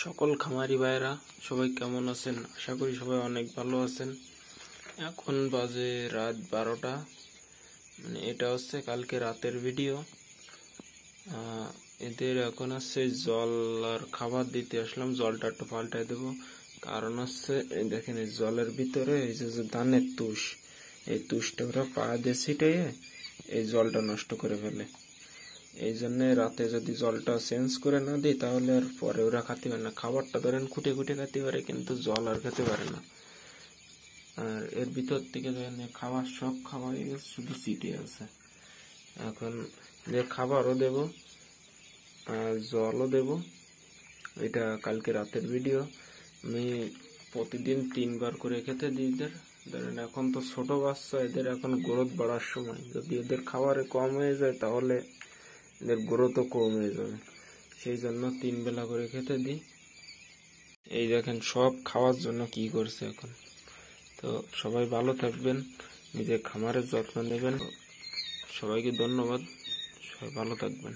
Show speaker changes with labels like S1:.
S1: সকল খামারি ভাইরা সবাই কেমন আছেন? আশা করি সবাই অনেক ভালো আছেন। এখন বাজে রাত 12টা, মানে এটা হচ্ছে কালকে রাতের ভিডিও। এদের এখন হচ্ছে জল আর খাবার দিতে আসলাম। জলটা একটু পাল্টাই দেবো, কারণ হচ্ছে এই দেখেন এই জলের ভিতরে এই যে ধানের তুষ, এই তুষটা ওরা পা দিয়ে ছিটে এই জলটা নষ্ট করে ফেলে। এই জন্য রাতে যদি জলটা চেঞ্জ করে না দিই তাহলে আর পরে ওরা খেতে পারে না। খাবারটা ধরেন খুঁটে খুঁটে খেতে পারে, কিন্তু জল আর খেতে পারে না। আর এর ভিতর থেকে ধরেন খাবার সব খাবার শুধু চিটে আছে। এখন যে খাবারও দেব আর জলও দেব। এটা কালকে রাতের ভিডিও। আমি প্রতিদিন 3 বার করে খেতে দিই এদের। ধরেন এখন তো ছোট বাচ্চা, এদের এখন গ্রোথ বাড়ার সময়। যদি এদের খাবারে কম হয়ে যায় তাহলে এদের গ্রোথও কম হয়ে যাবে। সেই জন্য 3 বেলা করে খেতে দিই। এই দেখেন সব খাওয়ার জন্য কি করছে এখন। তো সবাই ভালো থাকবেন, নিজের খামারের যত্ন নেবেন। সবাইকে ধন্যবাদ, সবাই ভালো থাকবেন।